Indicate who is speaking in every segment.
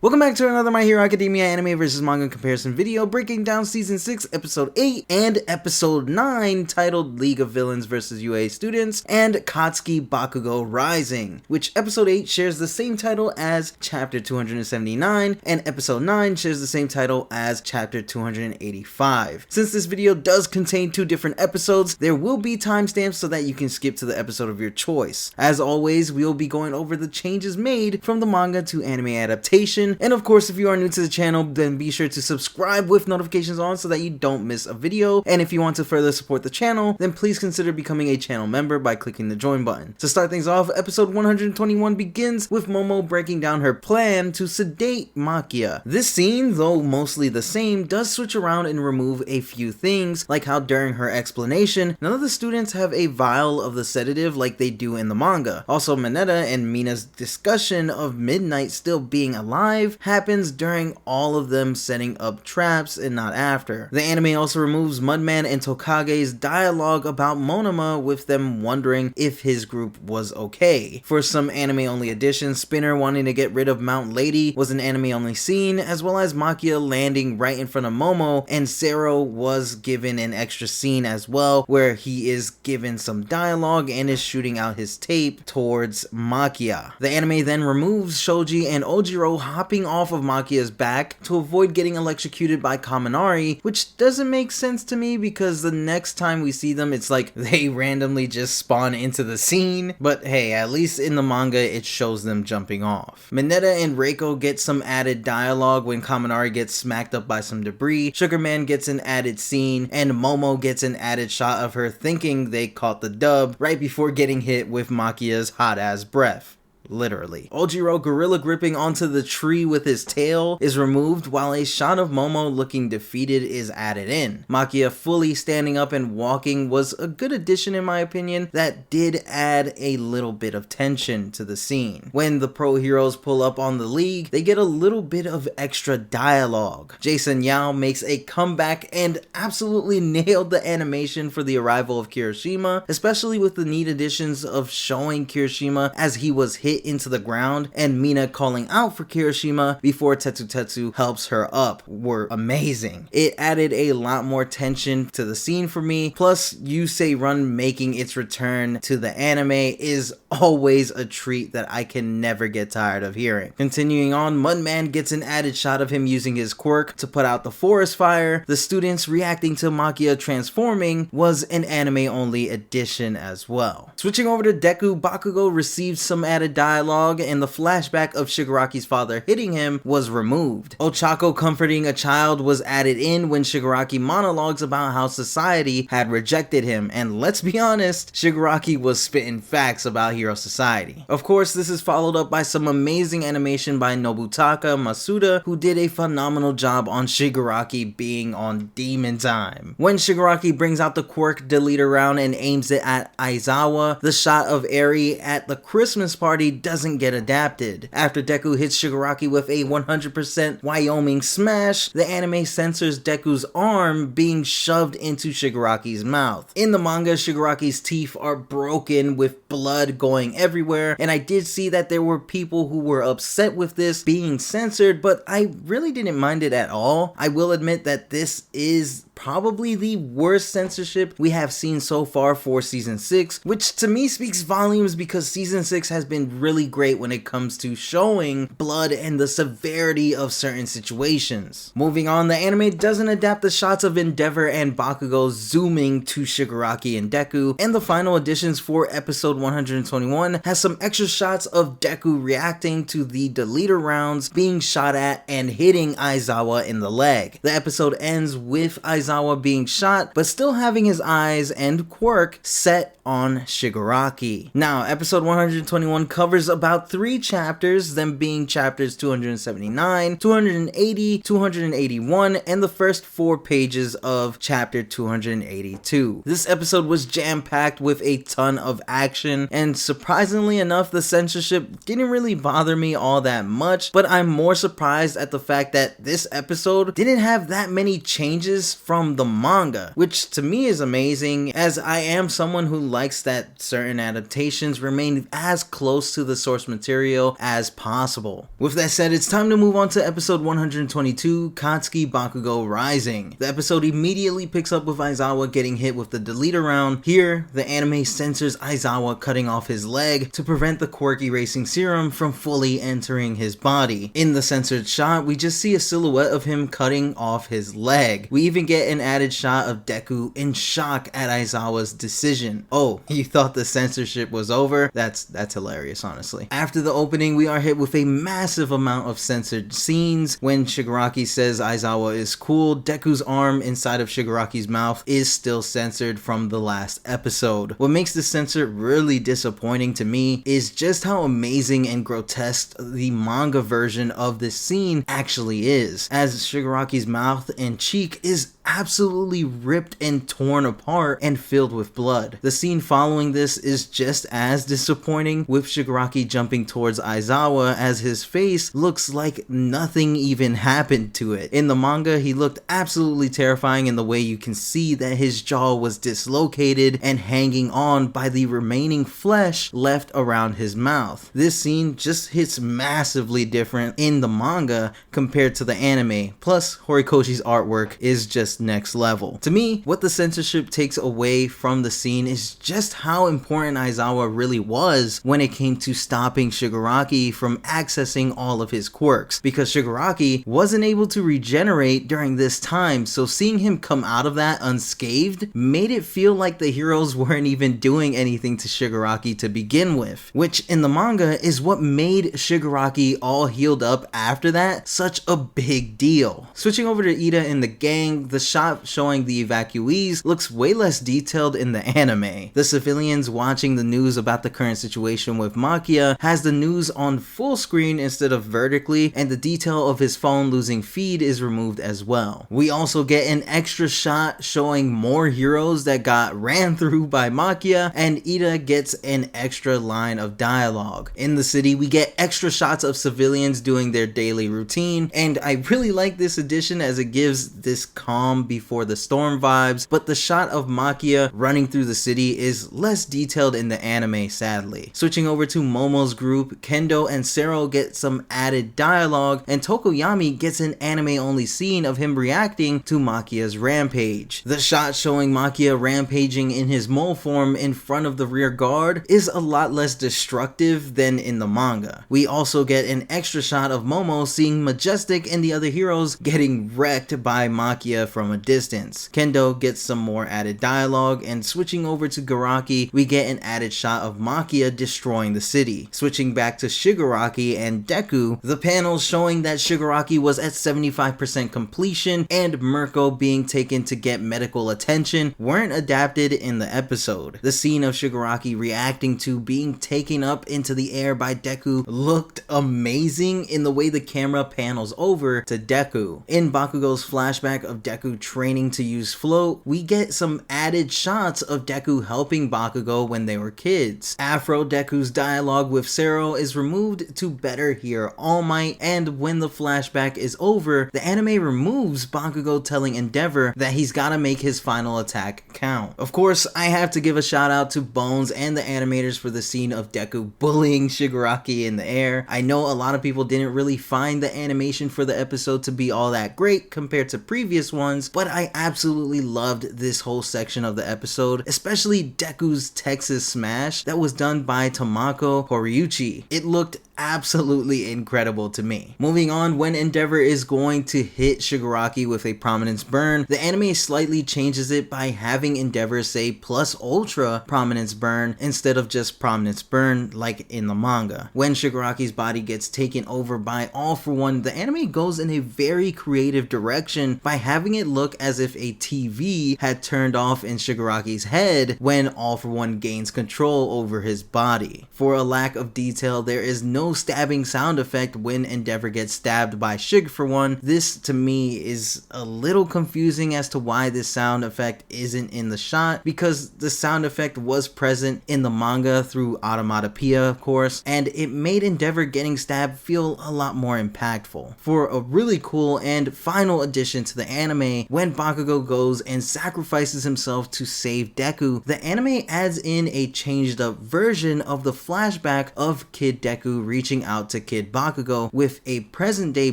Speaker 1: Welcome back to another My Hero Academia anime vs manga comparison video breaking down season 6 episode 8 and episode 9 titled League of Villains vs UA Students and Katsuki Bakugo Rising, which episode 8 shares the same title as chapter 279 and episode 9 shares the same title as chapter 285. Since this video does contain two different episodes, there will be timestamps so that you can skip to the episode of your choice. As always, we will be going over the changes made from the manga to anime adaptation. And of course, if you are new to the channel, then be sure to subscribe with notifications on so that you don't miss a video. And if you want to further support the channel, then please consider becoming a channel member by clicking the join button. To start things off, episode 121 begins with Momo breaking down her plan to sedate Makia. This scene, though mostly the same, does switch around and remove a few things, like how during her explanation, none of the students have a vial of the sedative like they do in the manga. Also, Mineta and Mina's discussion of Midnight still being alive happens during all of them setting up traps and not after. The anime also removes Mudman and Tokage's dialogue about Monoma, with them wondering if his group was okay. For some anime only additions, Spinner wanting to get rid of Mount Lady was an anime only scene, as well as Makia landing right in front of Momo, and Sero was given an extra scene as well, where he is given some dialogue and is shooting out his tape towards Makia. The anime then removes Shoji and Ojiro hopping off of Makia's back to avoid getting electrocuted by Kaminari, which doesn't make sense to me because the next time we see them, it's like they randomly just spawn into the scene. But hey, at least in the manga, it shows them jumping off. Mineta and Reiko get some added dialogue when Kaminari gets smacked up by some debris, Sugarman gets an added scene, and Momo gets an added shot of her thinking they caught the dub right before getting hit with Makia's hot-ass breath. Literally. Ojiro gorilla gripping onto the tree with his tail is removed, while a shot of Momo looking defeated is added in. Makia fully standing up and walking was a good addition in my opinion that did add a little bit of tension to the scene. When the pro heroes pull up on the league, they get a little bit of extra dialogue. Jason Yao makes a comeback and absolutely nailed the animation for the arrival of Kirishima, especially with the neat additions of showing Kirishima as he was hit into the ground and Mina calling out for Kirishima before Tetsu helps her up were amazing. It added a lot more tension to the scene for me, plus Yusei Run making its return to the anime is always a treat that I can never get tired of hearing. Continuing on, Mudman gets an added shot of him using his quirk to put out the forest fire. The students reacting to Makia transforming was an anime only addition as well. Switching over to DEKU, Bakugo received some added dialogue, and the flashback of Shigaraki's father hitting him was removed. Ochako comforting a child was added in when Shigaraki monologues about how society had rejected him, and let's be honest, Shigaraki was spitting facts about Hero Society. Of course, this is followed up by some amazing animation by Nobutaka Masuda, who did a phenomenal job on Shigaraki being on demon time. When Shigaraki brings out the quirk deleter round and aims it at Aizawa, the shot of Eri at the Christmas party doesn't get adapted. After Deku hits Shigaraki with a 100% Wyoming smash, the anime censors Deku's arm being shoved into Shigaraki's mouth. In the manga, Shigaraki's teeth are broken with blood going everywhere, and I did see that there were people who were upset with this being censored, but I really didn't mind it at all. I will admit that this is probably the worst censorship we have seen so far for season 6, which to me speaks volumes because season 6 has been really great when it comes to showing blood and the severity of certain situations. Moving on, the anime doesn't adapt the shots of Endeavor and Bakugo zooming to Shigaraki and Deku, and the final additions for episode 121 has some extra shots of Deku reacting to the deleter rounds being shot at and hitting Aizawa in the leg. The episode ends with Aizawa being shot, but still having his eyes and quirk set on Shigaraki. Now, episode 121 covers about 3 chapters, them being chapters 279, 280, 281, and the first 4 pages of chapter 282. This episode was jam-packed with a ton of action, and surprisingly enough, the censorship didn't really bother me all that much, but I'm more surprised at the fact that this episode didn't have that many changes from the manga, which to me is amazing, as I am someone who likes that certain adaptations remain as close to to the source material as possible. With that said, it's time to move on to episode 122, Katsuki Bakugo Rising. The episode immediately picks up with Aizawa getting hit with the deleter round. Here, the anime censors Aizawa cutting off his leg to prevent the quirk erasing serum from fully entering his body. In the censored shot, we just see a silhouette of him cutting off his leg. We even get an added shot of Deku in shock at Aizawa's decision. Oh, you thought the censorship was over? That's hilarious, honestly. After the opening, we are hit with a massive amount of censored scenes. When Shigaraki says Aizawa is cool, Deku's arm inside of Shigaraki's mouth is still censored from the last episode. What makes the censor really disappointing to me is just how amazing and grotesque the manga version of this scene actually is, as Shigaraki's mouth and cheek is absolutely ripped and torn apart and filled with blood. The scene following this is just as disappointing, with Shigaraki jumping towards Aizawa as his face looks like nothing even happened to it. In the manga, he looked absolutely terrifying in the way you can see that his jaw was dislocated and hanging on by the remaining flesh left around his mouth. This scene just hits massively different in the manga compared to the anime, plus Horikoshi's artwork is just next level. To me, what the censorship takes away from the scene is just how important Aizawa really was when it came to stopping Shigaraki from accessing all of his quirks, because Shigaraki wasn't able to regenerate during this time, so seeing him come out of that unscathed made it feel like the heroes weren't even doing anything to Shigaraki to begin with, which in the manga is what made Shigaraki all healed up after that such a big deal. Switching over to Ida and the gang, the shot showing the evacuees looks way less detailed in the anime. The civilians watching the news about the current situation with Makia has the news on full screen instead of vertically, and the detail of his phone losing feed is removed as well. We also get an extra shot showing more heroes that got ran through by Makia, and Ida gets an extra line of dialogue. In the city, we get extra shots of civilians doing their daily routine, and I really like this addition as it gives this calm before the storm vibes, but the shot of Makia running through the city is less detailed in the anime, sadly. Switching over to Momo's group, Kendo and Sero get some added dialogue, and Tokoyami gets an anime-only scene of him reacting to Makia's rampage. The shot showing Makia rampaging in his mole form in front of the rear guard is a lot less destructive than in the manga. We also get an extra shot of Momo seeing Majestic and the other heroes getting wrecked by Makia from a distance. Kendo gets some more added dialogue, and switching over to Garaki, we get an added shot of Makia destroying the city. Switching back to Shigaraki and Deku, the panels showing that Shigaraki was at 75% completion and Mirko being taken to get medical attention weren't adapted in the episode. The scene of Shigaraki reacting to being taken up into the air by Deku looked amazing in the way the camera panels over to Deku. In Bakugo's flashback of Deku training to use float, we get some added shots of Deku helping Bakugo when they were kids. Afro Deku's dialogue with Sero is removed to better hear All Might, and when the flashback is over, the anime removes Bakugo telling Endeavor that he's gotta make his final attack count. Of course, I have to give a shout out to Bones and the animators for the scene of Deku bullying Shigaraki in the air. I know a lot of people didn't really find the animation for the episode to be all that great compared to previous ones, but I absolutely loved this whole section of the episode, especially Deku's Texas Smash that was done by Tamako Horiuchi. It looked absolutely incredible to me. Moving on, when Endeavor is going to hit Shigaraki with a prominence burn, the anime slightly changes it by having Endeavor say plus ultra prominence burn instead of just prominence burn like in the manga. When Shigaraki's body gets taken over by All For One, the anime goes in a very creative direction by having it look as if a TV had turned off in Shigaraki's head when All For One gains control over his body. For a lack of detail, there is no no stabbing sound effect when Endeavor gets stabbed by Shig for one. This to me is a little confusing as to why this sound effect isn't in the shot, because the sound effect was present in the manga through automatopoeia, of course, and it made Endeavor getting stabbed feel a lot more impactful. For a really cool and final addition to the anime, when Bakugo goes and sacrifices himself to save Deku, the anime adds in a changed up version of the flashback of Kid Deku reaching out to Kid Bakugo, with a present day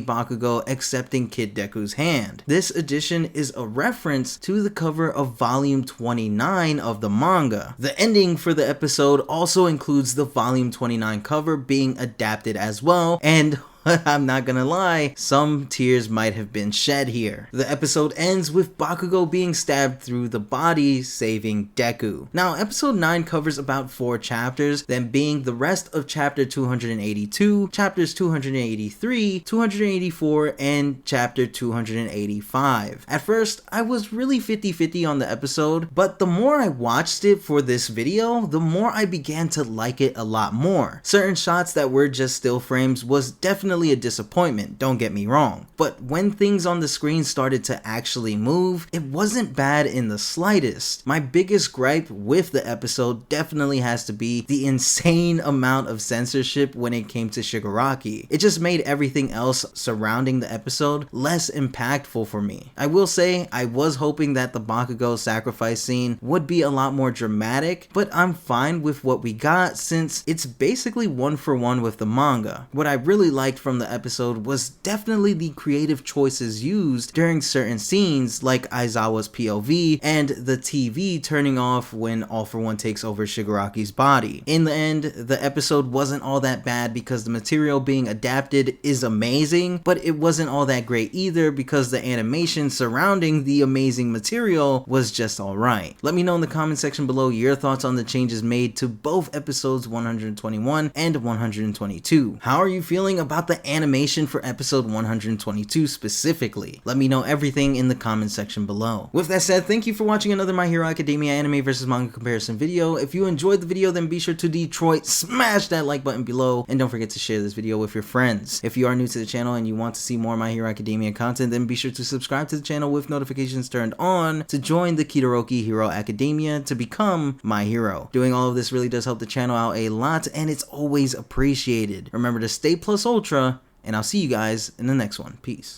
Speaker 1: Bakugo accepting Kid Deku's hand. This addition is a reference to the cover of volume 29 of the manga. The ending for the episode also includes the volume 29 cover being adapted as well, and I'm not gonna lie, some tears might have been shed here. The episode ends with Bakugo being stabbed through the body, saving Deku. Now, episode 9 covers about 4 chapters, then being the rest of chapter 282, chapters 283, 284, and chapter 285. At first, I was really 50-50 on the episode, but the more I watched it for this video, the more I began to like it a lot more. Certain shots that were just still frames was definitely a disappointment, don't get me wrong, but when things on the screen started to actually move, it wasn't bad in the slightest. My biggest gripe with the episode definitely has to be the insane amount of censorship when it came to Shigaraki. It just made everything else surrounding the episode less impactful for me. I will say, I was hoping that the Bakugo sacrifice scene would be a lot more dramatic, but I'm fine with what we got since it's basically one for one with the manga. What I really liked from the episode was definitely the creative choices used during certain scenes, like Aizawa's POV and the TV turning off when All For One takes over Shigaraki's body. In the end, the episode wasn't all that bad because the material being adapted is amazing, but it wasn't all that great either because the animation surrounding the amazing material was just alright. Let me know in the comment section below your thoughts on the changes made to both episodes 121 and 122. How are you feeling about the animation for episode 122 specifically? Let me know everything in the comment section below. With that said, thank you for watching another My Hero Academia anime versus manga comparison video. If you enjoyed the video, then be sure to Detroit smash that like button below, and don't forget to share this video with your friends. If you are new to the channel and you want to see more My Hero Academia content, then be sure to subscribe to the channel with notifications turned on to join the Kitoroki Hero Academia to become my hero. Doing all of this really does help the channel out a lot, and it's always appreciated. Remember to stay plus ultra, and I'll see you guys in the next one. Peace.